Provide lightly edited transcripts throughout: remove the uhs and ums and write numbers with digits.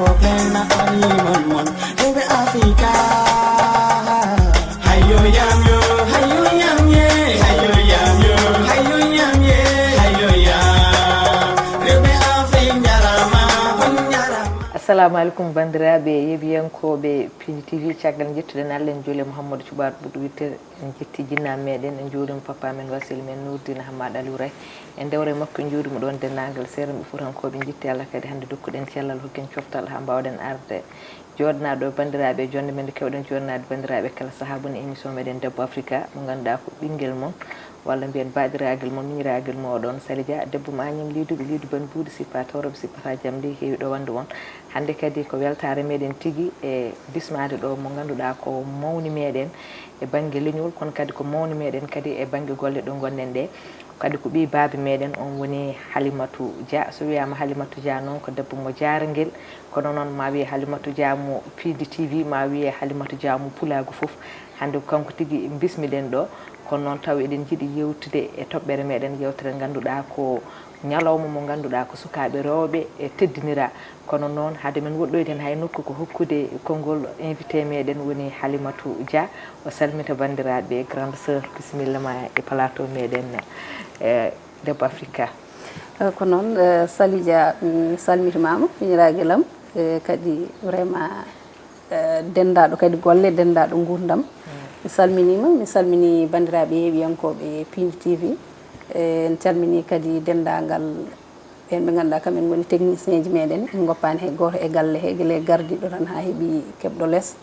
problème na fami mon DEBBO AFRICA hayo yam ye hayo yam ye hayo yam ye DEBBO AFRICA jarama on jarama. Assalamu alaikum bandiraɓe yeɓiyankoɓe Piindi TV caggal jettuɗen Allah en jooli Mouhamadou Thioubade Boudou witte en jetti jinnaɓe meɗen en joolima papa men wasil men Nourdina Hamad Aliou Ray en dewre makko en joolima ɗon dennagal seeranɓe fuutankoɓe jetti Allah kadi hannde dokkuɗen cellal hokken coftal ha mbawɗen arde joɗnaɗo bandiraɓe jonde men nde kewɗen joɗnade bandiraɓe kala saaha boni émission meɗen DEBBO AFRICA mo ganduɗa ko ɓinguel moon walla mbiyen baɗiraguel moon miñiraguel mo oɗon Sali Dia debbo mañam liiduɓe liidu ban buuɗi sippa tawreɓe sippata jaam ndi heewi ɗo wonde won hande kadi ko weltare meɗen tigui e bismade ɗo mo ganduɗa ko mawni meɗen e banggue leñol kono kadi ko mawni meɗen kadi e banggue golle ɗo gonɗen ɗe kadi ko ɓi baabi meɗen on woni HALIMATOU DIA so wiyama HALIMATOU DIA noon ko debbo mo jaranguel kono noon ma wiye HALIMATOU DIA mo Piindi TV ma wiye HALIMATOU DIA mo Pulagu foof hande kanko tigui bismiɗen ɗo kono noon taw eɗen jiiɗi yewtude e toɓɓere meɗen yewtere ganduɗa ko ñalawma mo ganduɗa ko sukaɓe rewɓe e teddinira kono noon haade men woɗɗoyde hen hay nokku ko hokkude konngol invité meɗen woni HALIMATOU DIA o salmita bandiraɓe grande sœur bisimilla ma e plateau meɗen DEBBO AFRICA. Ko noon Sali Dia mi salmitimama miñiraguelam kadi vraiment dendaɗo kadi golle dendaɗo gurdam mi salmini bandiraɓe yeeɓiyankoɓe Piindi TV en calmini kadi dendagal ɓen ɓe ganduɗa kamen woni technicien ji meɗen en goppani hay goto e galle he guila gardiɗo tan ha heeɓi keɓɗo less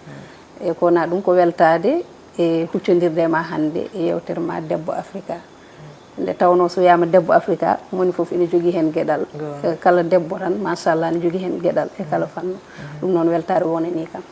e kona ɗum ko weltade e huccodirde ma hande e yewtere ma DEBBO AFRICA nde tawno so wiyama DEBBO AFRICA moni foof ene jogui hen gueɗal kala debbo tan machallah ne jogui hen gueɗal e kala fanno ɗum noon weltare wonani kam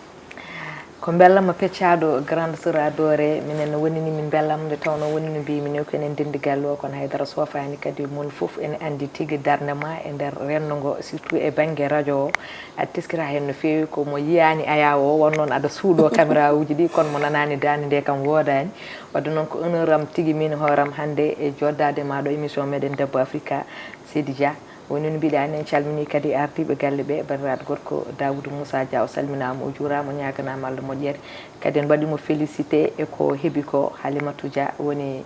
ko bellama peccaɗo grande sœur adoré minen wonini min bellam nde tawno wonino mbimini ko enen dendi galle o kono haydara sofani kadi mon foof ene andi tigui darde ma e nder renndo ngo surtout e banggue radio o aɗa teskira hen no fewi komo yiyani aya o won noon aɗa suuɗo caméra uji ɗi kono mo nanani dande nde kam wodani wadde noon ko honneur am tigui min hooram hande e joddade ma ɗo émission meɗen DEBBO AFRICA Seydi Dia woni no mbiɗani en calmini kadi ardiɓe galle ɓe bandiraɗo gorko Daoudou Moussa Dia o salminama o juurama o ñaganama Allah moƴƴere kadi en mbaɗimo félicité e ko heeɓi ko HALIMATOU DIA woni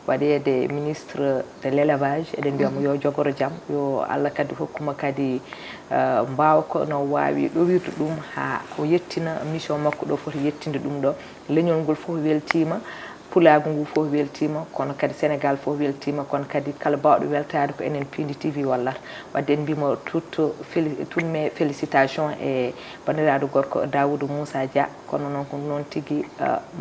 waɗede ministre de l' élevage eɗen mbiyamo yo jogoro jaam yo Allah kadi hokkuma kadi mbawa ko no wawi ɗowirde ɗum ha o yettina mission makko ɗo foti yettinde ɗum ɗo leñol ngol foof weltima Pulagu ngu fof weltima kono kadi Sénégal fof weltima kono kadi kala bawɗo weltade ko enen Piindi TV wallata wadde en mbimo toutes mes félicitations e bandiraɗo gorko Daoudou Moussa Dia kono noon ko noon tigui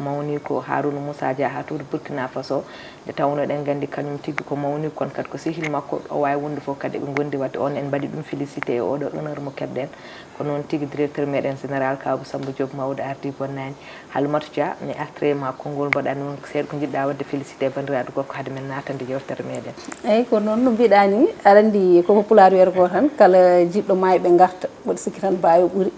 mawni ko Harouna Moussa Dia ha toon Burkina Faso nde tawno ɗen gandi kañum tigui ko mawni kono kadi ko sehil makko o wawi wonde fof kadi ɓe gondi wadde on en mbaɗi ɗum félicité e oɗo honneur mo keɓɗen ko noon tigui directeur meɗen général Kabou Samba Diop mawɗo ardi bonnani HALIMATOU DIA mi artirema konngol mbaɗani noon seeɗa ko jiɗɗa wadde félicité bandiraɗo gorko haade men natande yewtere meɗen eyyi ko noon no mbiɗani aɗa andi koko Pulaar wiyata ko tan kala jiɗɗo mayɓe garta mboɗo sikki tan mbawi ɓuuri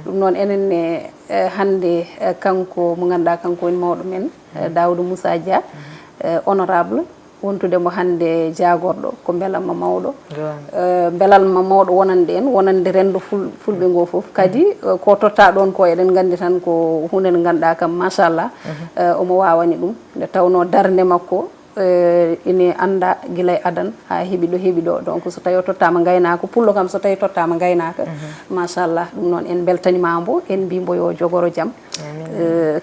ɗum noon enenne hande kanko mo ganduɗa kanko woni mawɗo men Daoudou Moussa Dia honorable wontudemo hande jagorɗo ko beelamma mawɗo beelalma mawɗo wonande en wonande rendo fulɓe ngo foof kadi ko totta ɗon ko eɗen gandi tan ko hunde nde ganduɗa kam machallah omo wawani ɗum nde tawno darde makko ine anda guilay adan ha heeɓi ɗo donc so tawi o tottama gaynaka pullo kam so tawi tottama gaynaka machallah ɗum noon en beltanimamo en mbimo yo jogoro jaam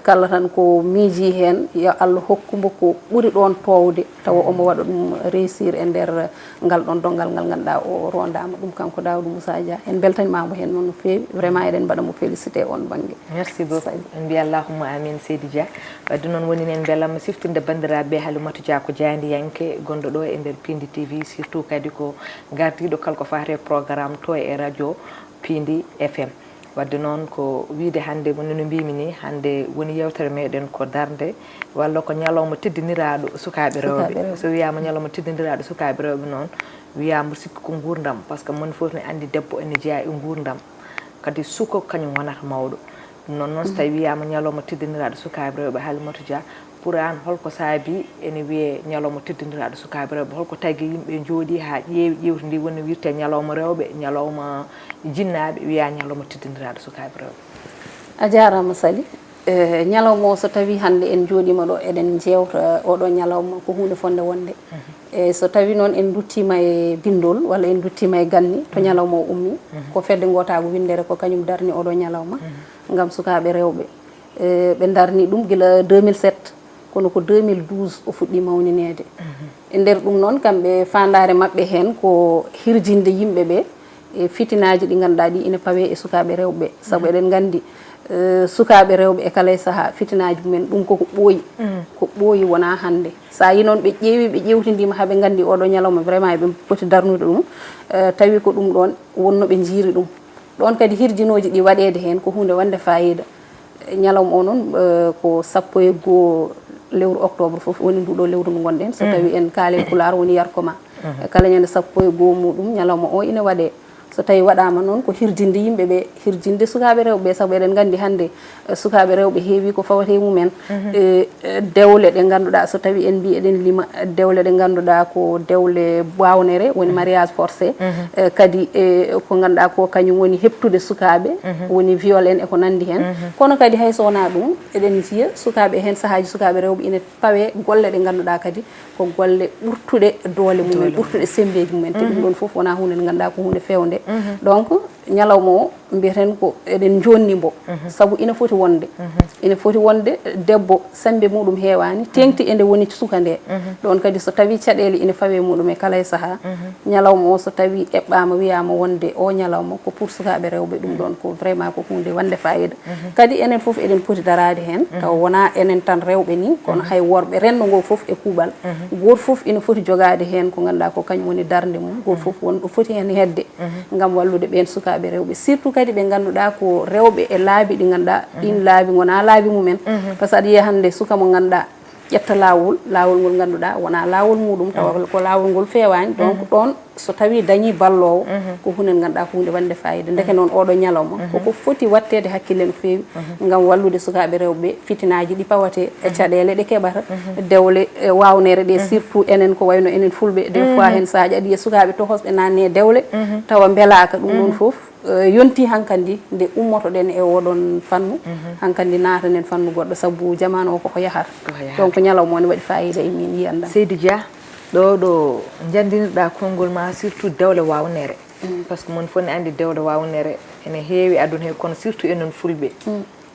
kala tan ko miiji hen yo Allah hokkumo ko ɓuuri ɗon towde tawa omo waɗa ɗum réussir e nder ngal ɗon dongal ngal ganduɗa o rondama ɗum kanko Daoudou Moussa Dia en beltanimamo hen noon no fewi vraiment eɗen mbaɗamo félicité on banggue merci beaucoup en mbiya allahumma amin Seydi Dia wadde noon woni en beelamma siftinde bandiraɓe HALIMATOU DIA ko jayandiyanke gonɗo ɗo e nder Piindi TV surtout kadi ko gardiɗo kala ko fate programme to e radio Piindi FM wadde noon ko wiide hande woni no mbimi ni hande woni yewtere meɗen ko darde walla ko ñalawma teddiniraɗo sukaɓe rewɓe so wiyama ñalawma teddiniraɗo sukaɓe rewɓe noon wiyama sikki ko gurdam par ce que moni foof ne andi debbo ene jeeya e gurdam kadi suka kañum wonata mawɗo ɗum noon so tawi wiyama ñalawma teddiniraɗo sukaɓe rewɓe HALIMATOU DIA pour an holko saabi ene wiye ñalawma teddindiraaɗo sukaaɓe rewɓe holko tagi yimɓe jooɗi haa ƴeewi ƴewtidi woni wirte ñalawma rewɓe ñalawma jinnaaɓe wiya ñalawma teddindiraaɗo sukaaɓe rewɓe. A jaarama Sali. ñalawma o so tawi hannde en jooɗima ɗo eɗen jewta oɗo ñalawma ko hunde fonde wonde e so tawi noon en duttima e bindol walla en duttima e ganni to ñalawma o ummi ko fedde gotago windere ko kañum darni oɗo ñalawma ngam sukaɓe rewɓe ɓe darni ɗum gila 2007 kono ko 2012 o fuɗɗi mawninede e nder ɗum noon kamɓe fandare mabɓe hen ko hirjinde yimɓeɓe e fitinaji ɗi ganduɗa ɗi ina pawe e sukaɓe rewɓe saabu eɗen gandi sukaɓe rewɓe e kala e saaha fitinaji mumen ɗum koko ɓooyi wona hannde sa yi noon ɓe ƴeewi ɓe ƴewtidima haaɓe gandi oɗo ñalawma vraiment eɓe poti darnude ɗum tawi ko ɗum ɗon wonno ɓe jiiri ɗum ɗon kadi hirjinoji ɗi waɗede hen ko hunde wande fayida ñalawma o noon ko 11 lewru octobre foof woni nduɗo lewru mo gonɗen so tawi en kaale Pulaar woni yarkoma kala ñande 11 muɗum ñalawma o ina waɗe so tawi waɗama noon ko hirjinde yimɓeɓe hirjinde sukaɓe rewɓe saabu eɗen gandi hannde sukaɓe rewɓe heewi ko fawate mumen dewle ɗe ganduɗa so tawi en mbi eɗen lima dewle ɗe ganduɗa ko dewle bawnere woni mariage forcé kadi ko ganduɗa ko kañum woni heptude sukaɓe woni viol en eko nandi hen kono kadi hay so wona ɗum eɗen jiiya sukaɓe hen saahaji sukaɓe rewɓe ina pawe golle ɗe ganduɗa kadi ko golle ɓurtuɗe doole mumen ɓurtuɗe sembeji mumen te ɗum ɗon foof wona hunde nde ganduɗa ko hunde fewde donc ñalawma o mbiyeten ko eɗen jonnimbo saabu ina foti wonde debbo sembe muɗum heewani tengti e nde woni suka nde ɗon kadi so tawi caɗele ina fawe muɗum e kala e saaha ñalawma o so tawi eɓɓama wiyama wonde o ñalawma ko pour sukaɓe rewɓe ɗum ɗon ko vraiment ko hunde wande fayida kadi enen foof eɗen poti darade hen taw wona enen tan rewɓe ni kono hay worɓe rendo ngo foof e kuuɓal goto foof ina foti jogade hen ko ganduɗa ko kañum woni darde mum goto foof wonɗo foti hen hedde ngam wallude ɓen sukaɓe rewɓe surtout kadi ɓe ganduɗa ko rewɓe e laabi ɗi ganduɗa ɗin laabi gona laabi mumen par ce que aɗa yiya hannde suka mo ganduɗa ƴetta lawol ngol ganduɗa wona lawol muɗum tawa ko lawol ngol fewani donc ɗon so tawi dañi ballowo ko hunde ganduɗa ko hunde wande fayida ndeke noon oɗo ñalawma koko foti wattede hakkille no fewi ngam wallude sukaɓe rewɓe fitinaji ɗi pawate e caɗele ɗe keɓata dewle wawnere ɗe surtout enen ko wayno enen fulɓe des fois hen sahaji aɗa yiya sukaɓe tohosɓe nanni e dewle tawa beelaka ɗum ɗon foof yonti hankandi nde ummotoɗen e oɗon fannu hankandi natanen fannu goɗɗo saabu jamanu o koko yahata donc ñalawma o ne waɗi fayida e min yiyanda Seydi Dia ɗo jandinirɗa konngol ma surtout dewle wawnere par ce que mon fof ne andi dewle wawnere ene heewi aduna he kono surtout enen fulɓe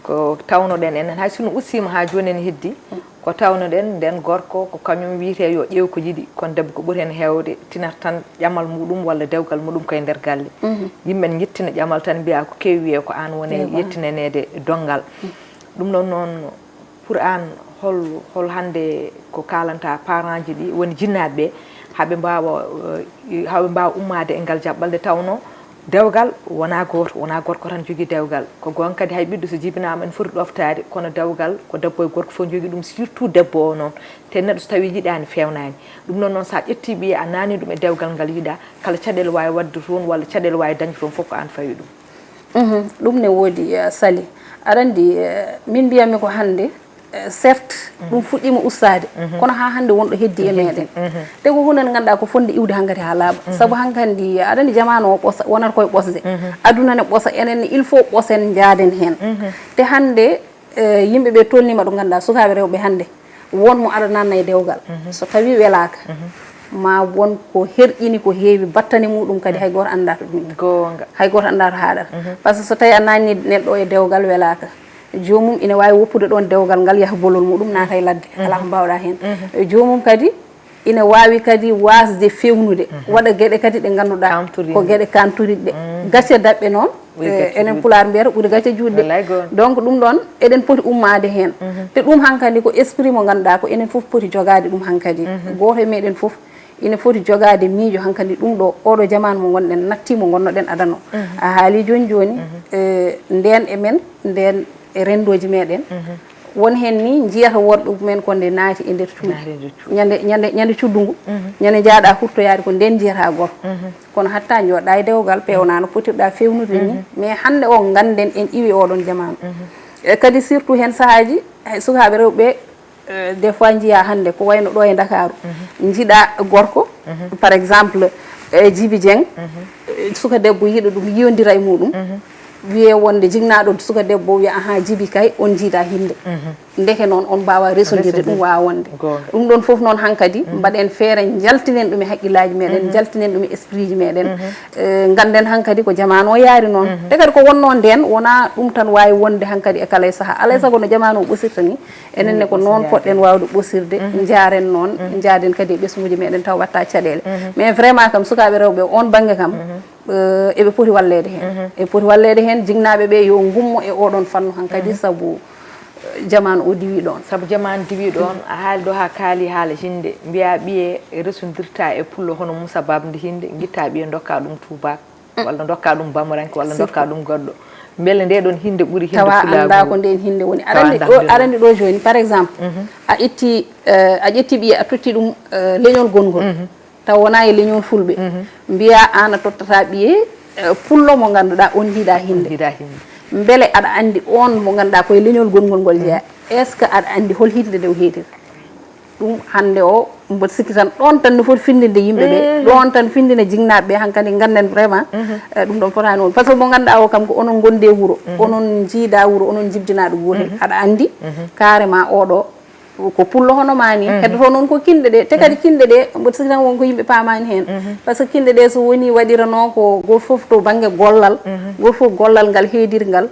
ko tawnoɗen enen hay sino ussima ha joni en heddi ko tawnoɗen nden gorko ko kañum wiyete yo ƴeew ko yiɗi kono debbo ko ɓuuri hen hewde tinata tan ƴamal muɗum walla dewgal muɗum koye nder galle yimɓe ne jettina ƴamal tan mbiya ko kewi wiye ko an woni yettinanede dongal ɗum ɗon noon pour an hol hande ko kalanta parent ji ɗi woni jinnaɓe ɓe haɓe mbawa ummade e ngal jaɓɓalde tawno dewgal wona gorko tan jogui dewgal ko gon kadi hay ɓiɗɗo so jibinama en foti ɗoftade kono dewgal ko debbo e gorko fof jogui ɗum surtout debbo o noon te neɗɗo so tawi yiɗani fewnani ɗum noon sa ƴetti ɓiye a nani ɗum e dewgal ngal yiɗa kala caɗele wawi wadde toon walla caɗele wawi dañde toon foof ko an fawi ɗum ɗum ne woodi Sali aɗa andi min mbiyami ko hande certes ɗum fuɗɗima ustade kono ha hande wonɗo heddi e meɗen te ko hunde nde ganduɗa ko fonde iwde hankkadi ha laaɓa saabu hankkandi aɗa andi jamanu o ɓosa wonata koye ɓosde aduna ne ɓosa enen il faut ɓosen jaaden hen te hande yimɓeɓe tolnima ɗo ganduɗa sukaɓe rewɓe hande wonmo aɗa nanna e dewgal so tawi welaka ma won ko herƴini ko heewi battane muɗum kadi hay goto andata ɗum gonga hay goto andata haɗata par ce que so tawi a nanni neɗɗo e dewgal welaka jomum ina wawi woppude ɗon dewgal ngal yaha bolol muɗum naata e ladde ala ko mbawɗa hen jomum kadi ina wawi kadi wasde fewnude waɗa gueɗe kadi ɗe ganduɗa ko gueɗe kanturiɗe gacce daɓɓe noon enen Pulaar mbiyata ɓuuri gacce juɗɗe donc ɗum ɗon eɗen poti ummade hen te ɗum hankkadi ko esprit mo ganduɗa ko enen foof poti jogade ɗum hankkadi goto e meɗen foof ina foti jogade miijo hankkadi ɗum ɗo oɗo jamanu mo gonɗen nattimo gonnoɗen adano a haali joni nden e men nden e rendoji meɗen won hen ni jiyata worɓe men ko nde naati e nder cuuɗi ñande cuddugu ñande jaaɗa hurtoyade ko nden jiyata gorko kono hatta joɗɗa e dewgal pewna no potirɗa fewnude ni mais hande o ganden en iwi oɗon jamanu kadi surtout hen sahaji sukaɓe rewɓe des fois jiya hande ko wayno ɗo e Dakaru jiiɗa gorko par exemple Djiby Dieng suka debbo yiɗo ɗum yiyodira e muɗum wiye wonde jignaɗo suka debbo wiya aha Djiby kay on jiida hinde ndeke noon on mbawa resondirde ɗum wawa wonde ɗum ɗon foof noon hankkadi mbaɗen feere jaltinen ɗum e haqqillaji meɗen jaltinen ɗum e esprit ji meɗen ganden hankkadi ko jamanu o yaari noon te kadi ko wonno nden wona ɗum tan wawi wonde hankkadi e kala e saaha alay saago no jamanu o ɓosirta ni enenne ko noon poɗɗen wawde ɓosirde jaren noon jaaden kadi e ɓesmuji meɗen taw watta caɗele mais vraiment kam sukaɓe rewɓe on banggue kam eɓe poti wallede hen eɓe poti wallede hen jignaɓe ɓe yo gummo e oɗon fannu hankkadi saabu jamanu o diwi ɗon saabu jamanu diwi ɗon a haali ɗo ha kaali haala hinde mbiya ɓiye resondirta e pullo hono Moussa Babde hinde guitta ɓiye dokka ɗum tubak walla dokka ɗum bamaranke walla dokka ɗum goɗɗo beele nde ɗon hinde ɓuuri hinde tawa anda ko nden hinde woni arandi ɗo joni par exemple a ƴetti ɓiye a totti ɗum leñol gongol taw wona e leñol fulɓe mbiya an a tottata ɓiye pullo mo ganduɗa on jiiɗa hinde beele aɗa andi on mo ganduɗa koye leñol gongol ngol jeeya est ce que aɗa andi hol hitde nde o heetir ɗum hande o mboɗo sikki tan ɗon tan no foti findinde yimɓe ɓe ɗon tan findine jignaɓe ɓe hankkadi ganden vraiment ɗum ɗon fotani on par ce que mo ganduɗa o kam ko onon gonde wuuro onon jiida wuuro onon jibdinaɗo gotel aɗa andi carrément oɗo ko pullo hono mani heddoto noon ko kinde ɗe te kadi kinde ɗe mboɗo sikki tan wonko yimɓe pamani hen par ce que kinde ɗe so woni waɗirano ko goto foof to banggue gollal goto foof gollal ngal heedirngal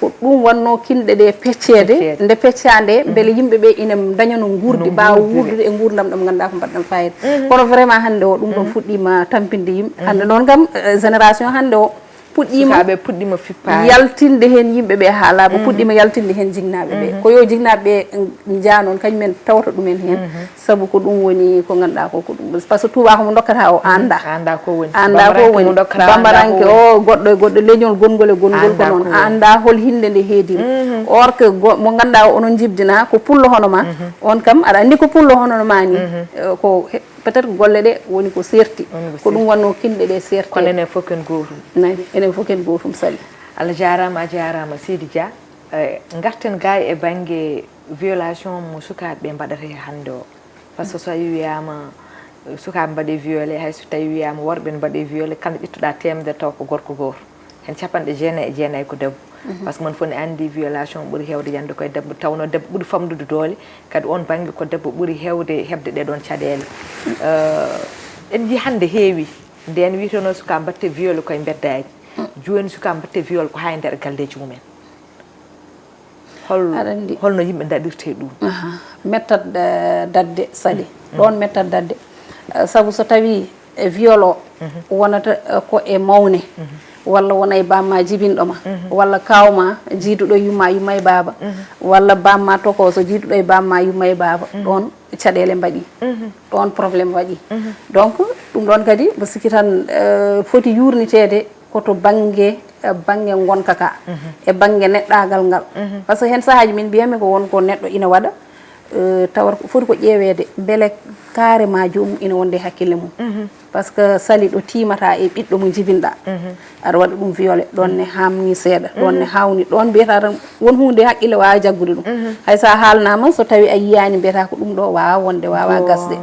ko ɗum wanno kinɗe ɗe peccede nde peccade beele yimɓeɓe ina dañano gurdi mbawa wurdude e gurdam ɗam ganduɗa ko mbaɗɗam fayida kono vraiment hande o ɗum ɗon fuɗɗima tampinde yimɓe hande noon kam génération hande o puɗɗima fippa yaltinde hen yimɓeɓe ha laaɓa puɗɗima yaltinde hen jignaɓe ɓe ko yo jignaɓe ɓe jaa noon kañumen tawta ɗumen hen saabu ko ɗum woni ko ganduɗa ko ɗum par ce que tuba komo dokkata o anda ko woni bambaranke o goɗɗo e goɗɗo leñol gongol e gongol ko noon anda hol hinde nde heediri or que mo ganduɗa o onon jibdina ko pullo hono ma on kam aɗa andi ko pullo hono ma ni ko peut être golle ɗe woni ko serti ko ɗum wanno kinɗe ɗe serti kono enen fof ken gotum enen fof ken gotum sali Allah jarama a jarama Seydi Dia garten ga e banggue violation mo sukaɓe mbaɗata hande o par ce que so wiyama sukaɓe mbaɗe violé hayso tawi wiyama worɓe mbaɗe violé kala ƴettuɗa temedere taw ko gorko goto hen capanɗe jeenayyi ko debbo par ce que mon fof ne andi violation ɓuuri hewde yande koye debbo tawno debbo ɓuuri famdude doole kadi on banggue ko debbo ɓuuri hewde hebde ɗeɗon caɗele en jii hande heewi nden wiyetono suka mbatte viole koye beddaji joni suka mbatte viole ko ha e nder galleji mumen holno yimɓe daɗirte ɗum mettat dadde Sali ɗon mettat dadde saabu so tawi viole o wonata ko e mawne walla wona e bamma jibinɗoma walla kawma jiiduɗo yumma e baba walla bamma tokoso jiiduɗo e bamma yumma e baba ɗon caɗele mbaɗi ɗon probléme waɗi donc ɗum ɗon kadi mbo sikki tan foti yurnitede koto banggue gonka ka e banggue neɗɗagal ngal par ce que hen sahaji min mbiyami ko wonko neɗɗo ina waɗa tawat foti ko ƴeewede beele carrément jomum ina wonde hakkille mum par ce que Sali ɗo timata e ɓiɗɗo mo jibinɗa aɗa waɗa ɗum violé ɗon ne hamni seeɗa ɗon ne hawni ɗon mbiyata tan won hunde haqqille wawa jaggude ɗum hay sa haalnama so tawi a yiyani mbiyata ko ɗum ɗo wawa wonde wawa gasde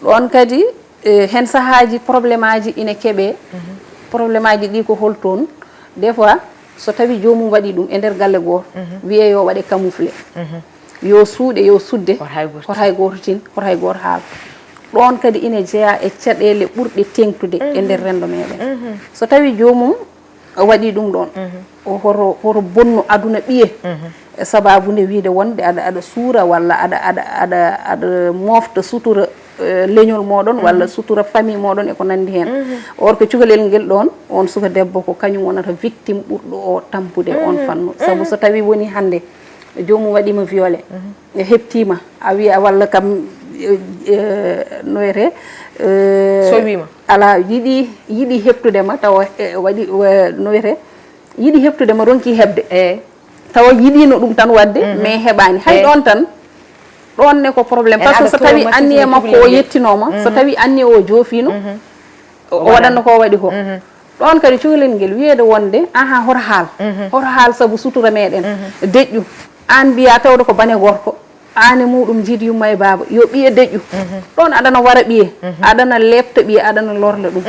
ɗon kadi hen sahaji probléme aji ina keeɓe probléme aji ɗi ko holtoon des fois so tawi jomum waɗi ɗum e nder galle goto wiye yo waɗe camouflé yo suuɗe yo sudde koto hay goto tin koto hay goto haala ɗon kadi ina jeeya e caɗele ɓurɗe tengtude e nder rendo meɗen so tawi jomum waɗi ɗum ɗon hoto bonno aduna ɓiye e sababude wiide wonde aɗa suura walla aɗa mofta sutura leñol moɗon walla sutura famille moɗon e ko nandi hen or que cukalel ngel ɗon on suka debbo ko kañum wonata victime ɓurɗo o tampude on fannu saabu so tawi woni hande jomum waɗima violé e heptima a wiya walla kam no wiyete so wima ala yiɗi heptudema tawa waɗi no wiyete yiɗi heptudema ronki hebde tawa yiɗino ɗum tan wadde mais heɓani hay ɗon tan ɗon ne ko probléme par ce que so tawi anni e makko o yettinoma so tawi anni o joofino o waɗanno ko waɗi ko ɗon kadi cukalel ngel wiyede wonde aha hoto haal saabu sutura meɗen deƴƴu an mbiya tawde ko bane gorko ane muɗum jiidi yumma e baaba yo ɓiye deƴƴu ɗon aɗana wara ɓiye aɗana lebta ɓiye aɗana lorla ɗum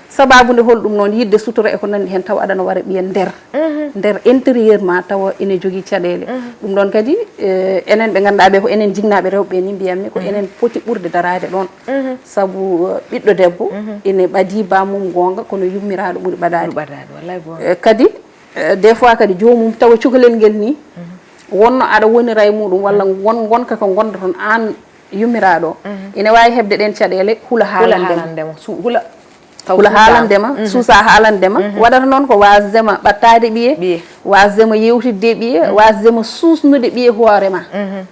sababude holɗum noon yidde sutura e ko nandi hen tawa aɗana wara ɓiye nder intérieur ma tawa ene jogui caɗele ɗum ɗon kadi enen ɓe ganduɗa ɓe ko enen jignaɓe rewɓe ni mbiyatmi ko enen poti ɓurde darade ɗon saabu ɓiɗɗo debbo ene ɓaadi bamum gonga kono yummiraɗo ɓuuri ɓadade kadi des fois kadi jomum tawa cukalel ngel ni wonno aɗa wonira e muɗum walla gonka ko gonda toon an yummiraɗo ene wawi hebde ɗen caɗele huula haalandema hula haalandema suusa haalandema waɗata noon ko wasdema ɓattade ɓiye wasdema yewtidde ɓiye wasdema suusnude ɓiye hoorema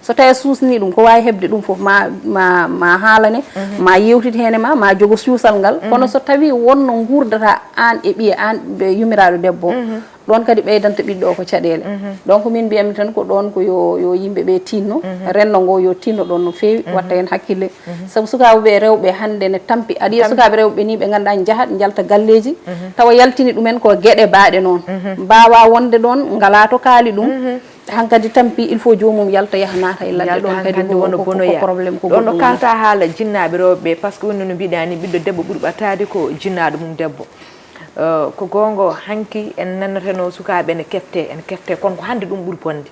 so tawi suusni ɗum ko wawi hebde ɗum foof ma haalane ma yewtide hene ma jogo suusal ngal kono so tawi wonno gurdata an e ɓiye an ɓe yummiraɗo debbo ɗon kadi ɓeydanta ɓiɗɗo o ko caɗele donc min mbiyami tan ko ɗon ko yo yimɓeɓe tinno renno ngo yo tinno ɗon no fewi watta hen hakkille saabu sukaɓeɓe rewɓe hande ne tampi aɗa yiya sukaɓe rewɓe ni ɓe ganduɗa jaahat jalta galleji tawa yaltini ɗumen ko gueɗe baaɗe noon mbawa wonde ɗon ngala to kaali ɗum hankadi tampi il faut jomum yalta yaha naata e ladde ɗon kadi ko probléme ko ɗon ɗo kalta haala jinnaɓe rewɓe par ce que woni no mbiɗani ɓiɗɗo debbo ɓuuri ɓattade ko jinnaɗo mum debbo ko gongo hanki en nanateno sukaɓe ene kefte kono ko hande ɗum ɓuuri bonde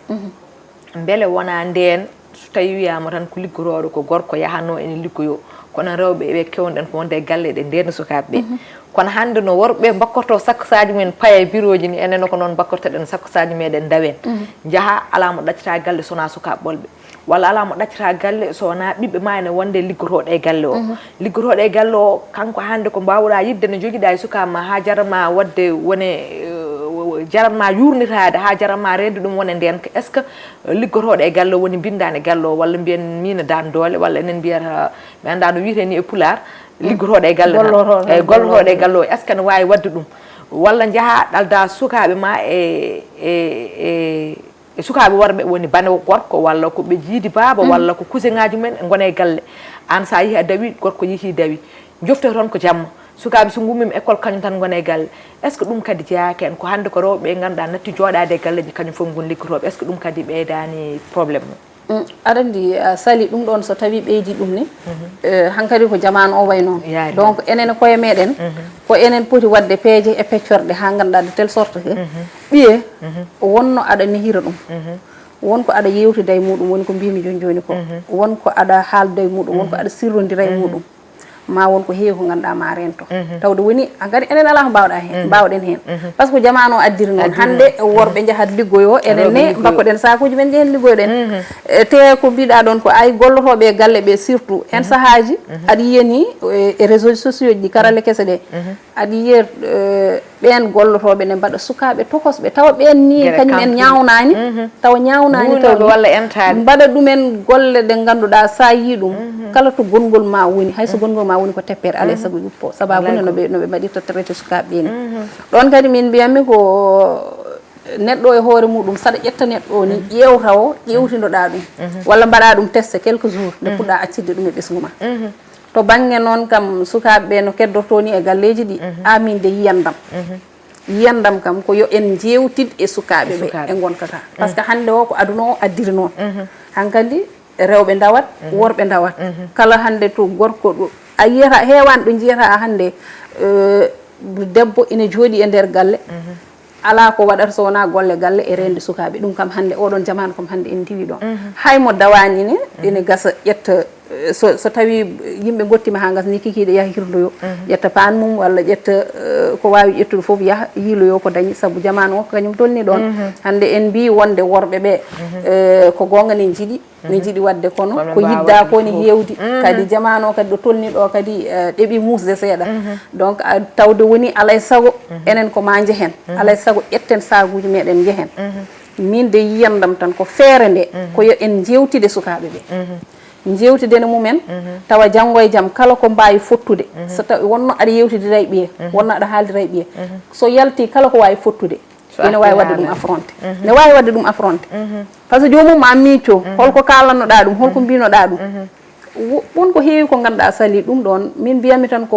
beele wona nden so tawi wiyama tan ko liggoroɗo ko gorko yahanno ene liggoyo kono rewɓe ɓe kewɗen ko wonde e galle ɗe nden sukaɓeɓe kono hande no worɓe bakkorto sakkosaji men paaya e bureau ji ni enen ko noon bakkortoɗen sakkosaji meɗen dawen jaaha ala mo ɗaccata galle sona sukaɓe ɓolɓe walla ala mo ɗaccata galle sowona ɓiɓɓe ma ene wonde liggoroɗo e galle o liggoroɗo e galle o kanko hande ko mbawɗa yidde no joguiɗa e sukama ma ha jaranma wadde wone jaranma yurnitade ha jaranma rende ɗum wone nden est ce que liggoroɗo e galle o woni bindani e galle o walla mbiyen mina dan doole walla enen mbiyata mi anda no wiyete ni e pulaar liggoroɗo e galle e gollotoɗo e galle o est ce que ne wawi wadde ɗum walla jaaha ɗalda sukaɓe ma e sukaɓe worɓe woni bane gorko walla ko ɓe jiidi baaba walla ko cousin ngaji men gona e galle an sa yeehi a dawi gorko yeehi dawi jofte toon ko jamma sukaɓe so gummima école kañum tan gona e galle est ce que ɗum kadi jeeyaki en ko hande ko rewɓe ganduɗa natti joɗade e galleji kañum foof gon liggotoɓe est ce que ɗum kadi ɓeydani probléme mum aɗa andi sali ɗum ɗon so tawi ɓeydi ɗum ni hankkadi ko jamanu o way noon donc enen koye meɗen ko enen poti wadde peeje e peccorɗe ha ganduɗa de telle sorte que ɓiye wonno aɗa nehira ɗum wonko aɗa yewtida e muɗum woni ko mbimi joni ko wonko aɗa haalda e muɗum wonko aɗa sirrodira e muɗum ma wonko heewi ko ganduɗa ma rento tawde woni hankadi enen ala ko mbawɗa hen mbawɗen hen par ce que jamanu o addiri noon hande worɓe jaahat liggoyo enen ne bakkoɗen sakuji men jehen liggoyoɗen te ko mbiɗa ɗon ko ay gollotoɓe e galle ɓe surtout hen sahaji aɗa yiyani e réseaux sociaux ji karalle kese ɗe aɗa yiya ɓen gollotoɓe ne mbaɗa sukaɓe tokosɓe tawa ɓen ni kañum en ñawnani tawa ñawnani taw walla entade mbaɗa ɗumen golle ɗe ganduɗa sa yi ɗum kala to gongol ma woni hayso gongol ma woni ko teppere alay saago yuppo sababune noɓe mbaɗirta traité sukaɓe ɓe ni ɗon kadi min mbiyatmi ko neɗɗo e hoore muɗum saɗa ƴetta neɗɗo o ni ƴewta o ƴewtinoɗa ɗum walla mbaɗa ɗum teste quelques jours nde puɗɗa accidde ɗum e ɓesgu ma to banggue noon kam sukaɓeɓe no keddorto ni e galleji ɗi amin de yiyandam kam ko yo en jewtid e sukaɓeɓe e gonkata par ce que hande o ko aduna o addiri noon hankkadi rewɓe dawat worɓe dawat kala hande to gorko ɗo a yiyata heewani ɗo jiyata hande debbo ene jooɗi e nder galle ala ko waɗata so wona golle galle e rende sukaɓe ɗum kam hande oɗon jamanu kam hande en diwi ɗon haymo dawani ne ene gasa ƴetta so tawi yimɓe gottima ha gas ni kikiɗe yaaha hirloyo ƴetta pan mum walla ƴetta ko wawi ƴettude foof yaaha yiiloyo ko dañi saabu jamanu o ko kañum tolni ɗon hande en mbi wonde worɓe ɓe ko gonga ne jiiɗi wadde kono ko yidda ko ne hewdi kadi jamanu o kadi ɗo tolni ɗo kadi ɗeeɓi musde seeɗa donc tawde woni alay saago enen ko ma jehen alay saago ƴetten sakuji meɗen jehen min de yiyandam tan ko feere nde ko yo en jewtide sukaɓe ɓe jewtidene mumen tawa janggo e jaam kala ko mbawi fottude so tawi wonno aɗa yewtidira e ɓiye wonno aɗa haaldira e ɓiye so yalti kala ko wawi fottude ene wawi wadde ɗum affronté ne wawi wadde ɗum affronté par ce que jomum ma micco holko kalannoɗa ɗum holko mbinoɗa ɗum wonko heewi ko ganduɗa sali ɗum ɗon min mbiyami tan ko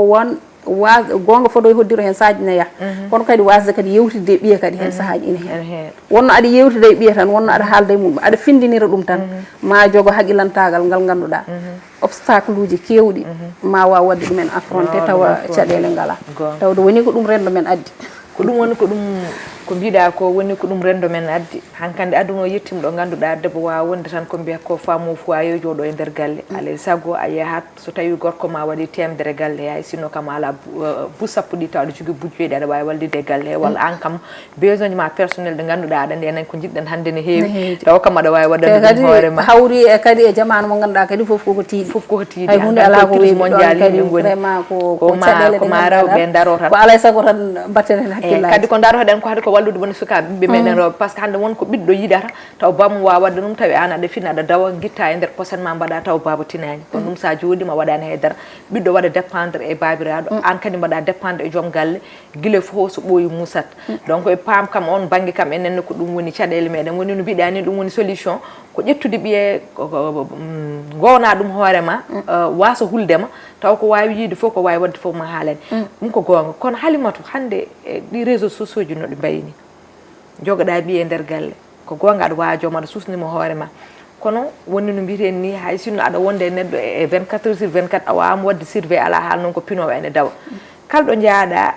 gonga fodo hoddiro hen saaji na kono kadi wasde kadi yewtide biye kadi hen saaji ina hen wonno ada yewtide biye tan wonno ada haalde mum ada findinira dum tan ma jogo haqilantagal ngal ganduda obstacle uji kewdi ma wa wadde dum en affronter tawa cadele ngala tawdo woni ko dum rendo men addi ko dum woni ko dum ko biida ko woni ko dum rendo men addi hankande aduna yettim do ganduda debbo wa wonde tan ko biya ko faamu foyer jodo e der galle ale sago a yahat so tawi gorko ma wadi temdere galle hay sino kam ala bu sappudi tawdo jogi bujjede ada way walde galle wala an kam besoin ma personnel de ganduda ada nden ko jidden hande ne heewi taw kam ada way wadde dum hoore ma hawri e kadi e jamanu mo ganduda kadi fof ko tiidi hay hunde ala ko mondial kadi vraiment ko cadele ko ma rewbe daro tan ko alay sago tan batten hakkilla kadi ko daro den ko hade ko wallude bon suka be menen ro parce que hande won ko biddo yidata taw bam wa wadde dum tawi ana de fina da dawa gitta e der posen ma bada taw baba tinani ko dum sa jodi ma wadani hedar biddo wada dépendre e babirado an kadi bada dépendre e jom galle gile fo so boyi musat donc e pam kam on bangi kam enen ko dum woni cadele meden woni no bidani dum woni solution ko ƴettude biye gowna dum hoorema waso huldema taw ko wawi yide fof ko wawi wadde fof ma haalani dum ko gonga kono Halimatu hande di réseaux sociaux ji no di bayni jogoda biye der galle ko gonga ada waajo ma susnimo hoorema kono woni no mbiten ni hay sinno ada wonde neddo e 24 sur 24 awam wadde surveiller ala hal non ko pinowo ene dawa kaldo jaada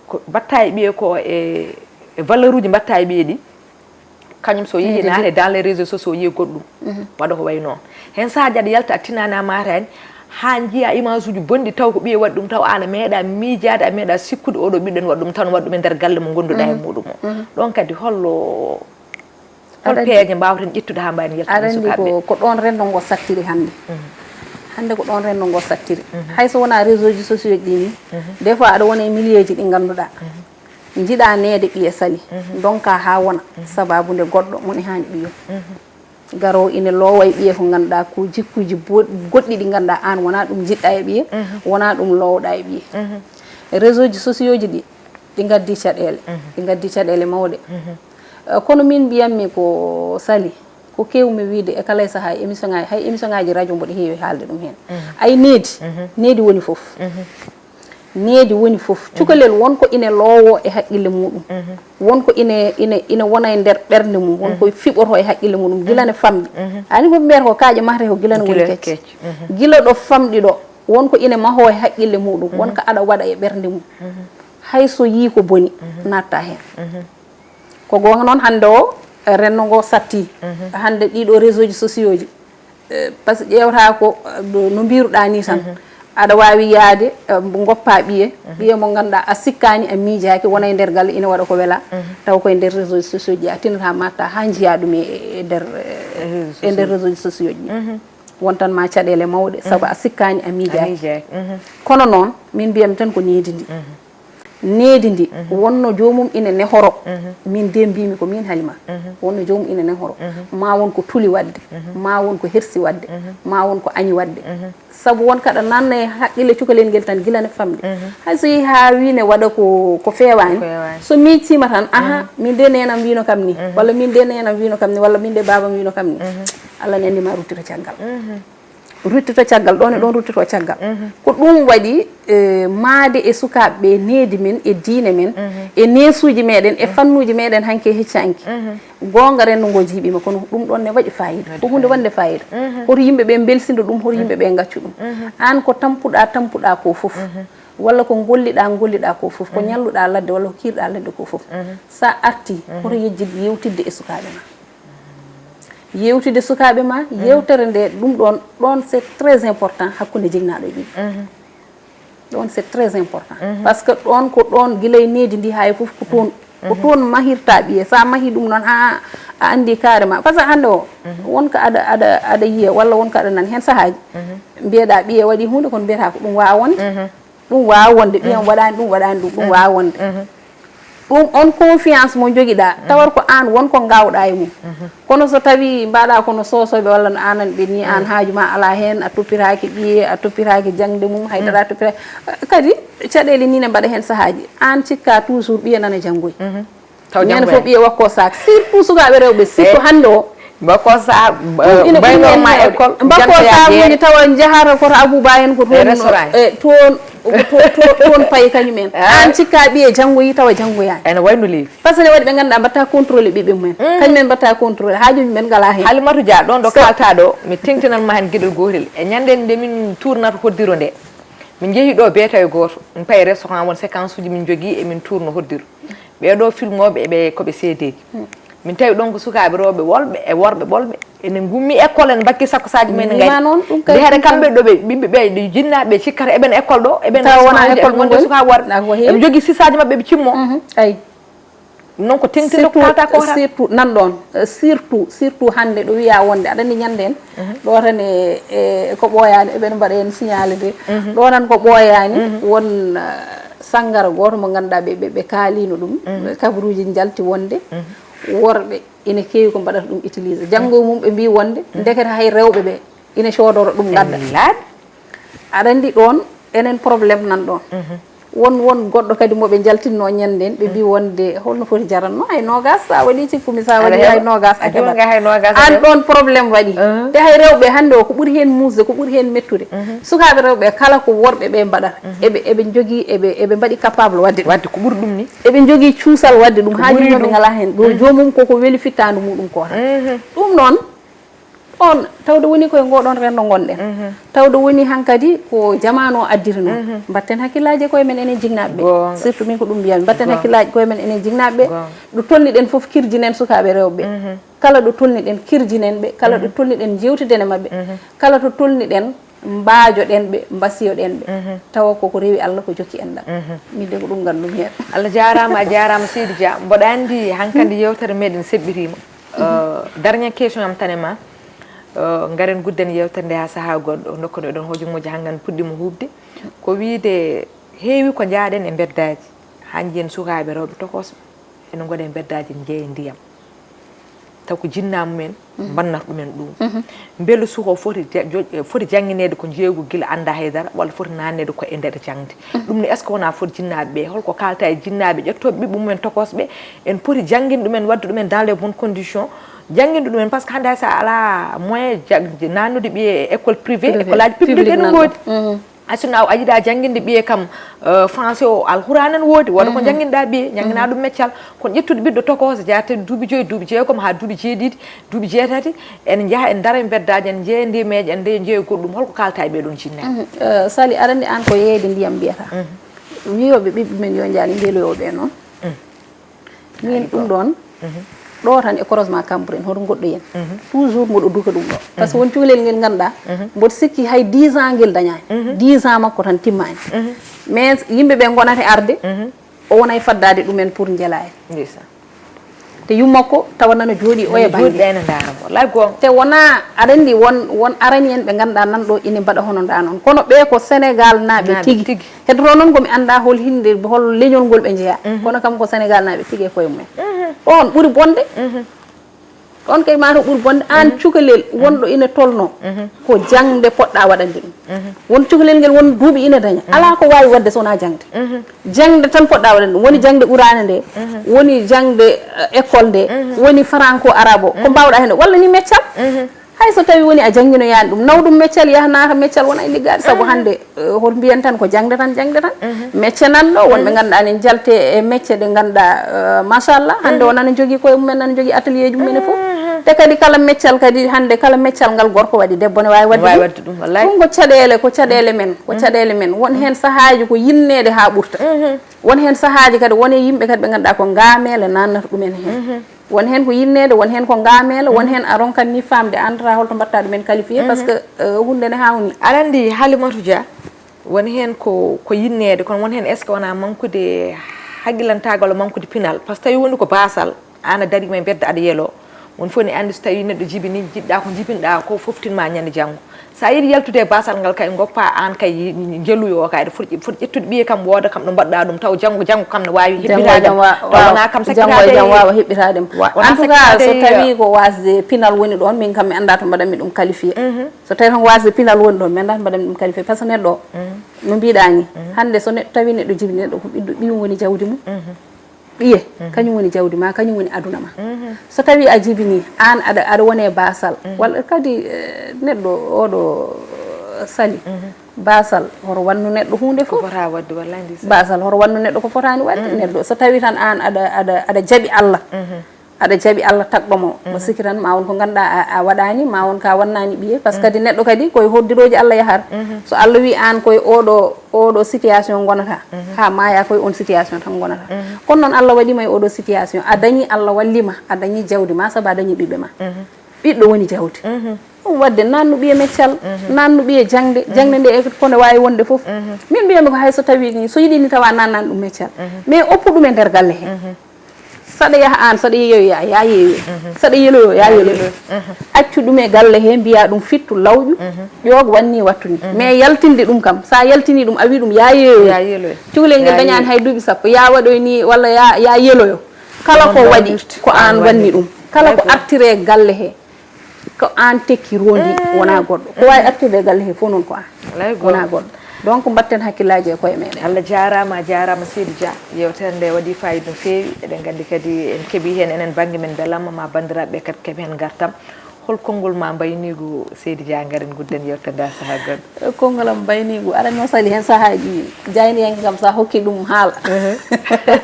ko battay biye ko e valeur uji battay biye di kanyum so yi naare dans les réseaux sociaux yi goddum wado ko way non hen sa jadi yalta tinana marani ha jiya image uji bondi taw ko biye waddum taw ana meeda miijaade a meeda sikkude odo bidden waddum tan waddum e der galle mo gonduda e mudum don kadi hollo peeje mbawten ƴettude ha mbani yalta sukabe ko don rendo ngo sattiri hande ko don rendo ngo sattiri hay so wona réseaux sociaux ji ni des fois ada wona e milieu ji di ganduda jida neede biye sali donka ha wona sababu nde goddo moni hani biyo garo ine loway biye ko ganda ko jikkuji goddi di ganda an wona dum jidda e biye wona dum lowda e biye réseaux sociaux ji di gaddi cadele mawde kono min biyammi ko sali ko kewmi wiide e kala saha émission ngaji hay émission ngaji radio mbodi heewi haalde dum hen ay needi woni fof needi woni fof cukalel wonko ine loowo e haqqille mudum wonko ine wona e nder bernde mum wonko fiboto e haqqille mudum gilane famdi ani ko ber ko kaaje mahre ko gilane woni kecc gila do famdi do wonko ine maho e haqqille mudum wonko ada wada e bernde mum hay so yi ko boni natta hen ko gonga non hande o renno ngo satti hande dido réseaux sociaux ji parce que ƴewta ko no biruda ni tan ada wawi yaade goppa biye mo ganda a sikkani a miijaaki wona e nder galle ina wada ko wela taw ko e nder réseaux sociaux ji atinata matta ha jiya dum e nder réseaux sociaux ji wontan ma cadele mawde sabu a sikkani a miijaaki kono non min biyam tan ko needi ndi wonno jomum ina ne horo min dembimi ko min Halima wonno jomum ina ne horo ma won ko tuli wadde ma won ko hersi wadde ma won ko añi wadde sabu won kada nanna e haqqille cukalel ngel tan gilane famde hay so yi ha wiine wada ko fewani so mi tima tan aha min de nenam wino kam ni walla min de nenam wino kam ni walla min de babam wino kam ni Allah ne andi ma ruttito caggal ruttito caggal don e don ruttito caggal ko dum wadi maade e sukabe needi men e diine men e nesuji meden e fannuji meden hanke heccanki gonga renno ngo jibi ma kono dum don ne waɗi fayida ko hunde wande fayida hoto yimbe be belsindo dum hoto yimbe be gaccu dum an ko tampuda ko fof walla ko gollida ko fof ko nyalluda ladde walla ko kirda ladde ko fof sa arti hoto yejjidi yewtidde e sukabe ma yewtide sukabe ma yewtere nde dum don c'est très important hakkunde jignaado e bibi don c'est très important parce que don ko don gilay needi ndi hay fof ko ton mahirta biye sa mahi dum non a andi carrément parce que hande o wonka ada yiya walla wonka ada nan hen sahaaji bieda biye wadi hunde kon bieta ko dum waa wonde biyam wadani dum waa wonde dum on confiance mo jogida tawar ko an won ko gawda e mum kono so tawi mbaada kono sosobe walla no anan be ni an haajuma ala hen a toppiraaki biye a toppiraaki jangde mum haydara toppira kadi cadeli ni ne mbada hen sahaaji an cikka toujours biye nana jangoy taw jangoy fo biye wakko sak surtout sukabe rewbe surtout hande o bako sa bayno ma école bako sa woni tawa jahara ko Abouba en ko ton pay kañumen an cikkaɓe e janggo yi tawa janggo yaani ene wayno leefi par ce que waɗi ɓe ganduɗa mbatta contrôlé ɓiɓɓe mumen kañumen mbatta contrôlé hajuji men ngala hen Halimatou Dia ɗon ɗo kalta ɗo mi tengtinan ma hen gueɗel gotel e ñande nde min tournata hoddiro nde min jeehi ɗo beeta e goto min paye restaurant won séquence uji min jogui e min tourno hoddiro ɓeɗo filmoɓe eɓe koɓe seedeji min tawi ɗon ko sukaɓe rewɓe wolɓe e worɓe ɓolɓe enen gummi école en bakki sakko saji mumen gayde heede kamɓe ɗo ɓe ɓiɓɓe ɓe jinnaɓe cikkata eɓen école ɗo eɓen wona école wonde suka worɓe eɓe jogui sisaji mabɓe ɓe cimmo ayi non ko tengtinde ko kalta ko surtout nan ɗon surtout hande ɗo wiya wonde aɗa andi ñande en ɗo tan e ko ɓooyani eɓen mbaɗa hen signalé de ɗo tan ko ɓooyani won sangara goto mo ganduɗa ɓe kaalino ɗum kabaruji jalti wonde worɓe ina keewi ko mbaɗata ɗum utilisé janggo mum ɓe mbi wonde dekete hay rewɓe ɓe ina coodoro ɗum gadda aɗa andi ɗon enen probléme nan ɗon won goɗɗo kadi moɓe jaltinno ñanden ɓe mbi wonde holno foti jaranno hay nogas sa waɗi cikkumi sa waɗi hay nogas a heɓat an ɗon probléme waɗi te hay rewɓe hande o ko ɓuuri hen musde ko ɓuuri hen mettude sukaɓe rewɓe kala ko worɓe ɓe mbaɗata eɓe jogui eɓe mbaɗi capable wadde ko ɓuuri ɗum ni eɓe jogui cuusal wadde ɗum hajumaɓe ngala hen ɗo jomum koko weeli fittandu muɗum ko tan ɗum noon on tawde woni koye ngoɗon rendo gonɗen tawde woni hankadi ko jamanu o addiri noon mbatten hakkillaji koye men enen jignaɓe ɓe surtout min ko ɗum mbiyami mbatten hakkillaji koye men enen jignaɓe ɓe ɗo tolniɗen foof kirjinen sukaɓe rewɓe kala ɗo tolniɗen kirjinen ɓe kala ɗo tolniɗen jewtidene mabɓe kala to tolniɗen mbaajoɗen ɓe mbasiyoɗen ɓe tawa koko rewi Allah ko jokki en ɗam midde ko ɗum gandum hen Allah jarama a jarama Seydi Dia mboɗa andi hankkandi yewtere meɗen seɓɓirima dernier question am tan e ma garen gudden yewtere nde ha saaha goɗɗo dokkuno ɗon hojumoji hangan puɗɗimo hubde ko wiide heewi ko jaaɗen e beddaji ha jiyen sukaɓe rewɓe tokosɓe ene goɗe beddaji jeeye ndiyam taw ko jinnamumen bannata ɗumen ɗum beelu suko foti jangguinede ko jeeygu guila anda haydara walla foti nannede ko e nder jangde ɗum ne est ce que wona foti jinnaɓe ɓe holko kalta e jinnaɓe ƴettoɓe ɓiɓɓe mumen tokosɓe en poti jangguinde ɗumen wadde ɗumen dans les bonnes conditions jangguinde ɗumen par ce que hande sa ala moyen nannude ɓiye école privé école aji publique ene goodi asuna a yiɗa jangguinde ɓiye kam français o alqouran en woodi woda ko jangguinɗa ɓiye jangguina ɗum meccal kono ƴettude ɓiɗɗo tokoso jarte duuɓi 5 duuɓi 6 ha duuɓi 7 duuɓi 8 en jaaha en dara e beddaji en jeeya ndimeji en nde jeeya goɗɗum holko kalta e ɓeɗon jinnaɓe Sali aɗa andi an ko yeeyde ndiyam mbiyata wiyoɓe ɓiɓɓe men yo jaali mbeeloyoɓe noon min ɗum ɗon ɗo tan e croisement Cambérène hoto goɗɗo yen toujours mboɗo duka ɗum ɗo par ce que won cukalel ngel ganduɗa mboɗo sikki hay 10 ans ngel dañani 10 ans makko tan timmani mais yimɓeɓe gonata arde o wona e faddade ɗumen pour jeela en te yummakko tawa nana jooɗi o e banggue te wona aɗa andi won arani en ɓe ganduɗa nanɗo ine mbaɗa hono nda noon kono ɓe ko Sénégal naaɓe tigui heddoto noon komi anda hol hinde hol leñol ngol ɓe jeeya kono kam ko Sénégal naaɓe tigui e koye mumen on ɓuuri bonde on kay mata ɓuuri bonde an cukalel wonɗo ina tolno ko jangde poɗɗa waɗande ɗum won cukalel ngel won duuɓi ina daña ala ko wawi wadde sowona jangde jangde tan poɗɗa waɗande ɗum woni jangde ɓurane nde woni jangde école nde woni franco arabe o ko mbawɗa hen walla ni meccal hay so tawi woni a jangguinoyani ɗum naw ɗum meccal yaha naata meccal wona e liggade saabu hande hoto mbiyen tan ko jangde tan mecce nanɗo wonɓe ganduɗa ne jalte e mecce ɗe ganduɗa machallah hande o nana jogui koye mumen nana jogui atelier ji mumene foof te kadi kala meccal kadi hande kala meccal ngal gorko waɗi debbo ne wawi wadde ɗum ko caɗele men ko caɗele men won hen sahaji ko yinnede ha ɓurta won hen sahaji kadi wone yimɓe kadi ɓe ganduɗa ko gamele nannata ɗumen hen won hen ko yinnede won hen ko gamele won hen a ronkan ni famde andata holto mbatta ɗumen qualifié par ce que hunde ne hawni aɗa andi Halimatou Dia won hen ko yinnede kono won hen est ce que wona manquede haqqilantagal manquede pinal par ce que tawi woni ko basal an a darima e bedda aɗa yeelo won fof ne andi so tawi neɗɗo jibini jiɗɗa ko jibinɗa ko foftinma ñande janggo sa yiiɗi yaltude basal ngal kay goppa an kay jeeluyo o kay aɗa foti ƴettude ɓiye kam wooda kam ɗo mbaɗɗa ɗum taw janggo kam ne wawi heɓɓitadem wona kam sakkitade jam wawa heɓɓitadem en tout cas so tawi ko wasde pinal woni ɗon min kam mi anda to mbaɗanmi ɗum qualifié so tawi tan wasde pinal woni ɗon mi anda to mbaɗanmi ɗum qualifié par ce que neɗɗo o no mbiɗa ni hande so neɗɗo tawi neɗɗo jibi neɗɗo ko ɓiɗɗo ɓiyum woni jawdi mum ɓiye kañum woni jawdi ma kañum woni aduna ma so tawi a jibini an aɗa wone basal walla kadi neɗɗo oɗo sali basal horo wannu neɗɗo hunde fof basal horo wannu neɗɗo ko fotani wadde neɗɗo so tawi tan an aɗa jaaɓi Allah aɗa jaaɓi Allah tagɗomo mo sikki tan ma won ko ganduɗa a waɗani ma won ka wannani ɓiye par ce que kadi neɗɗo kadi koye hoddiroji Allah yahata so Allah wi an koye oɗo situation gonata ha maya koye on situation tan gonata kono noon Allah waɗima e oɗo situation a dañi Allah wallima a dañi jawdi ma saabu a dañi ɓiɓɓe ma ɓiɗɗo woni jawdi ɗum wadde nannu ɓiye meccal nannu ɓiye jangde nde e konde wawi wonde foof min mbiyami ko hay so tawi ni so yiɗi ni tawa nannani ɗum meccal mais oppu ɗum e nder galle he saɗa yaha an saɗa yeeyoya ya yeeyoy saɗa yeloyo ya yeloyo accu ɗum e galle he mbiya ɗum fittu lawƴu ƴoogo wanni wattu ni mais yaltinde ɗum kam sa yaltini ɗum a wi ɗum ya yeeyoyo cukalel ngel dañani hay duuɓi sappo ya waɗoy ni walla ya yeloyo kala ko waɗi ko an wanni ɗum kala ko artire galle he ko an tekki rondi wona goɗɗo ko wawi artirde galle he fof noon ko an wona goɗɗo donc mbatten hakkillaji e koye meɗen Allah jarama jarama Seydi Dia yewtere nde waɗi fayida no fewi eɗen gandi kadi en keeɓi hen enen banggue men beelamma ma bandiraɓe kadi keeɓi hen gartam hol konngol ma mbaynigu Seydi Dia garen gudden yewtere nda saaha goɗɗo konngol am mbaynigu aɗa no sali hen saahaji jayni hen kam sa hokki ɗum haala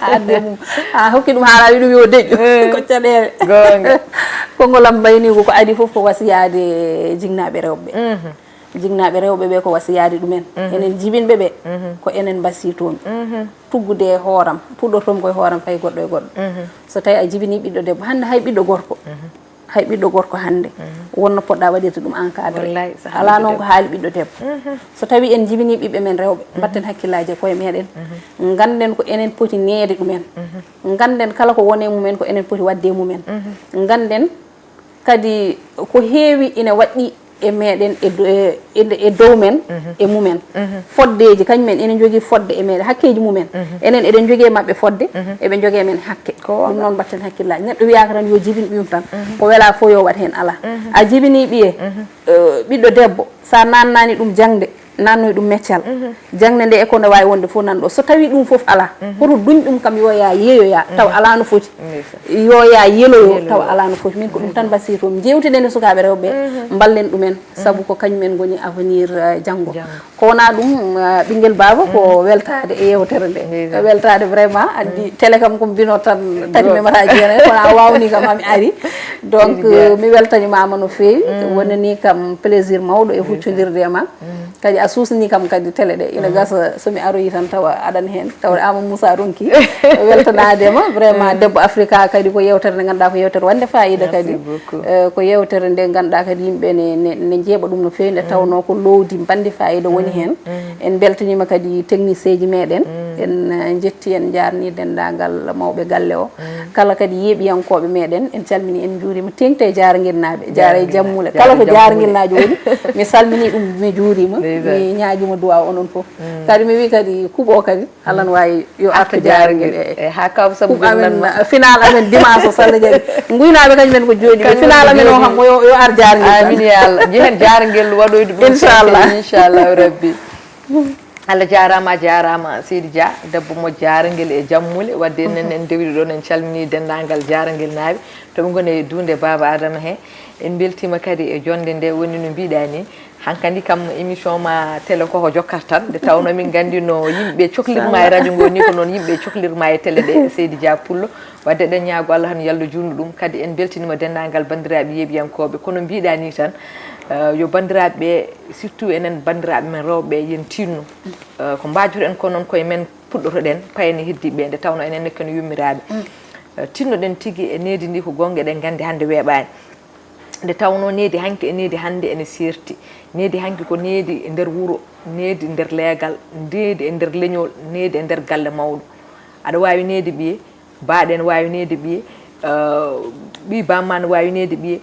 adde mum a hokki ɗum haala wi ɗum yo deƴƴu ko caɗele gonga konngol am mbaynigu ko adi foof ko wasiyade jignaɓe rewɓe jignaɓe rewɓe ɓe ko wasiyade ɗumen enen jibinɓe ɓe ko enen basitomi tuggude e hooram puɗɗotomi koye hooram fay goɗɗo e goɗɗo so tawi a jibini ɓiɗɗo debbo hande hay ɓiɗɗo gorko hande wonno poɗɗa waɗirde ɗum encadré ala noon ko haali ɓiɗɗo debbo so tawi en jibini ɓiɓɓe men rewɓe mbatten hakkillaji e koye meɗen ganden ko enen poti neede ɗumen ganden kala ko wone mumen ko enen poti wadde mumen ganden kadi ko heewi ina waɗɗi e meɗen e dow men e mumen foddeji kañumen enen jogui fodde e meɗen hakkeji mumen enen eɗen jogui mabɓe fodde eɓe jogui men hakke ɗum noon mbatten hakkillaji neɗɗo wiyaka tan yo jibin ɓiyum tan ko wela fo yo wat hen ala a jibini ɓiye ɓiɗɗo debbo sa nannani ɗum jangde nannoy ɗum meccal jangde nde e ko nde wawi wonde fof nanɗo so tawi ɗum foof ala hoto duñ ɗum kam yo ya yeeyoya taw ala no foti yo ya yeloyo taw ala no foti min ko ɗum tan basitomi jewtideni sukaɓe rewɓe ballen ɗumen saabu ko kañumen goni avenir janggo ko wona ɗum ɓinguel baba ko weltade e yewtere nde weltade vraiment andi télé kam komi bino tan tati memataji hen kono a wawni kam hami ari donc mi weltanimama no fewi wonani kam plaisir mawɗo e huccodirde e ma kadi a susni kam kadi télé ɗe ina gasa somi aroyi tan tawa aɗan hen tawa Ama Moussa ronki weltanadema vraiment debbo Africa kadi ko yewtere nde ganduɗa ko yewtere wande fayida kadi ko yewtere nde ganduɗa kadi yimɓe ne jeeɓa ɗum no fewi nde tawno ko lowdi bande fayida woni hen en beltanima kadi technicien ji meɗen en jetti en jarni dendagal mawɓe galle o kala kadi yeeɓiyankoɓe meɗen en calmini en juurima tengte e jarguirnaɓe jaara e jammule kala ko jarguirnajo woni mi salmini ɗum mi juurima mi ñaaguima duwa onon foof kadi mi wi kadi kuuɓo kadi Allah ne wawi yo artu jarguel e ha kaw sabu amen final amen dimanche o salla jadi guynaɓe kañumen ko jooɗi final amen o kam yo ar jarguel amin ya Allah jehen jarguel waɗoyde ɗum inchallah rabbi Allah jarama Seydi Dia debbo mo jarguel e jammule wadde en dewiri ɗon en calmini dendagal jarguel naaɓe toɓe goni e dunde baba Adama he en beltima kadi e jonde nde woni no mbiɗa ni hankkandi kam émission ma télé koko jokkata tan nde tawno min gandi no yimɓe cohlirma e radio ngo ni ko noon yimɓe cohlirma e télé ɗe Seydi Dia Pullo wadde eɗen ñaago Allah tan yallah junnu ɗum kadi en beltinima dendagal bandiraɓe yeeɓiyankoɓe kono mbiɗa ni tan yo bandiraɓe surtout enen bandiraɓe men rewɓe yen tinno ko mbajuɗen ko noon koye men puɗɗotoɗen payene heddiɓe nde tawno enen nekkeno yummiraɓe tinnoɗen tigui e needi ndi ko gonga eɗen gandi hande weeɓani nde tawno needi hanki e needi hande ene serti needi hanki ko needi e nder wuuro needi nder leegal needi e nder leñol needi e nder galle mawɗo aɗa wawi needi ɓiye baaɗe ne wawi needi ɓiye ɓi bamma ne wawi needi ɓiye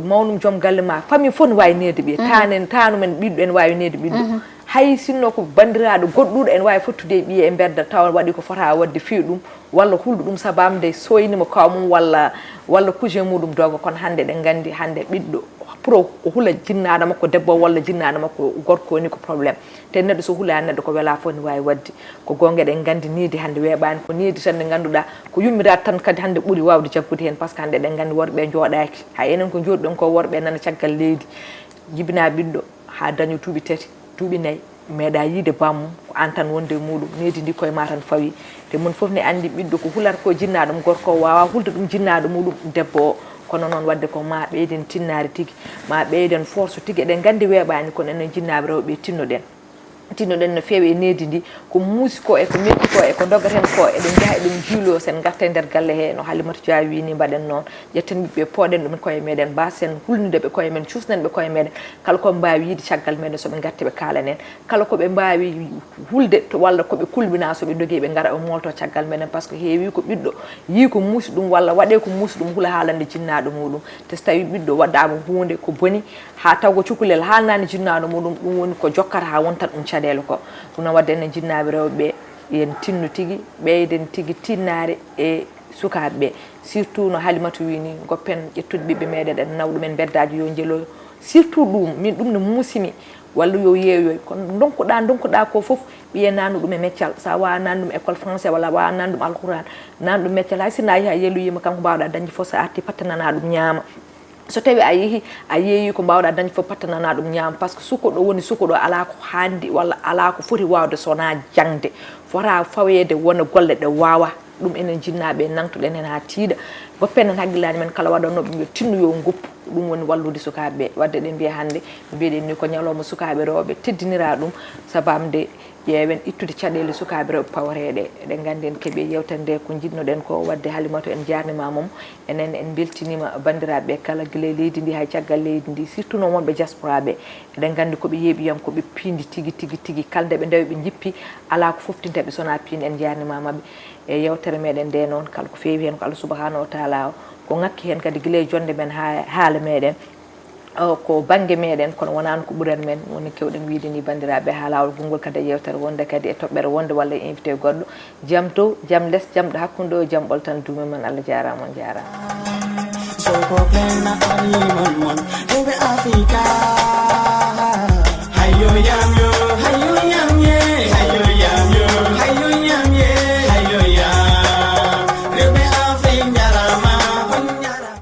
mawnum joom galle ma famille fof ne wawi needi ɓiye tanumen ɓiɗɗo ene wawi needi ɓiɗɗo hay sinno ko bandiraɗo goɗɗuɗo ene wawi fottude e ɓiye e bedda tawa waɗi ko fota wadde fiya ɗum walla hulɗo ɗum sabamde soynima kawmum walla cousin muɗum doga kono hande ɗen gandi hande ɓiɗɗo pro o hula jinnaɗo makko debbo walla jinnaɗo makko gorko woni ko probléme te neɗɗo so hula neɗɗo ko wela fof ne wawi wadde ko gonga ɗen gandi niidi hande weeɓani ko niidi tan nde ganduɗa ko yummiraade tan kadi hande ɓuuri wawde jaggude hen par ce que hande ɗen gandi worɓe jooɗaki ha enen ko jooɗi ɗon ko worɓe nana caggal leydi jibina ɓiɗɗo ha daño duuɓi 3 duuɓi 4 meeɗa yiide bammum ko an tan wonde muɗum needi ndi koye ma tan fawi te mun foof ne andi ɓiɗɗo ko hulata ko jinnaɗo ɗum gorko o wawa hulde ɗum jinnaɗo muɗum debbo o kono noon wadde ko ma ɓeyden tinnare tigui ma ɓeyden force tigui eɗen gandi weeɓani kono enen jinnaɓe rewɓe tinnoɗen no feewi e needi ndi ko muusi ko e ko metti ko e ko dogaten ko eɗen jaaha eɗen juulo sen garta e nder galle he no Halimatu Dia wini mbaɗen noon ƴetten ɓiɓɓe pooɗen ɗumen koye meɗen basen hulnudeɓe koye men cusnen ɓe koye meɗen kala koɓe mbawi yiide caggal meɗen soɓe gatti ɓe kaalanen kala koɓe mbawi hulde walla koɓe kulɓina soɓe dogi ɓe gara ɓe molto caggal meɗen par ce que heewi ko ɓiɗɗo yi ko muusi ɗum walla waɗe ko muusi ɗum hula haalande jinnaɗo muɗum te so tawi ɓiɗɗo waɗama hunde ko boni ha taw ko cukalel haalnani jinnaɗo muɗum ɗum woni ko jokkata ha wontat ɗum caɗele ko ɗum noon wadde enen jinnaɓe rewɓe yen tinnu tigui ɓeyden tigui tinnare e sukaɓeɓe surtout no Halimatu wini goppen ƴettude ɓiɓɓe meɗen ɗen nawɗumen beddaji yo jeeloyo surtout ɗum min ɗum ne muusimi walla yo yeeyoy kono donkuɗa ko foof ɓiye nanu ɗum e meccal sa wawa nan ɗum école français walla wawa nan ɗum alquran nan ɗum meccal hay sinno a yeehi a yeeloyima kanko mbawɗa dañde fof sa arti pattanana ɗum ñaama so tawi a yeehi a yeeyi ko mbawɗa dañde fof pattanana ɗum ñaama par ce que suko ɗo woni suko ɗo ala ko handi walla ala ko foti wawde sowona jangde fota fawede wona golle ɗe wawa ɗum enen jinnaɓe nangtoɗen hen ha tiiɗa goppen hen haqqillaji men kala waɗanoɓe yo tinnu yo guppu ɗum woni wallude sukaɓeɓe wadde ɗen mbiya hande mbiɗen ni ko ñalawma sukaɓe rewɓe teddinira ɗum sabamde ƴeewen ittude caɗele sukaɓe rewɓe pawareɗe eɗen gandi en keeɓi yewtere nde ko jinnoɗen ko wadde Halimatu en jarnima mom enen en beltinima bandiraɓe kala guila leydi ndi hay caggal leydi ndi surtout noon wonɓe diaspora ɓe eɗen gandi koɓe yeeɓiyankoɓe piindi tigui kala nde ɓe ndewi ɓe jippi ala ko foftinteɓe sona piindi en jarnima mabɓe e yewtere meɗen nde noon kala ko feewi hen ko Allah subahanahu wa taala ko ngakki hen kadi guila e jonde men ha haala meɗen ko banggue meɗen kono wonano ko ɓuuran men woni kewɗen wiide ni bandiraɓe ha lawol gongol kadi e yewtere wonde kadi e toɓɓere wonde walla e invité goɗɗo jaam dow jaam less jamɗo hakkude o jaam ɓoltan duume men Allah jarama on jarama soko plena alimon mon rewɓe Africa hayo yam yo hayo yam ye hayo yam yo hayo yam ye hayo yam rewɓe Africa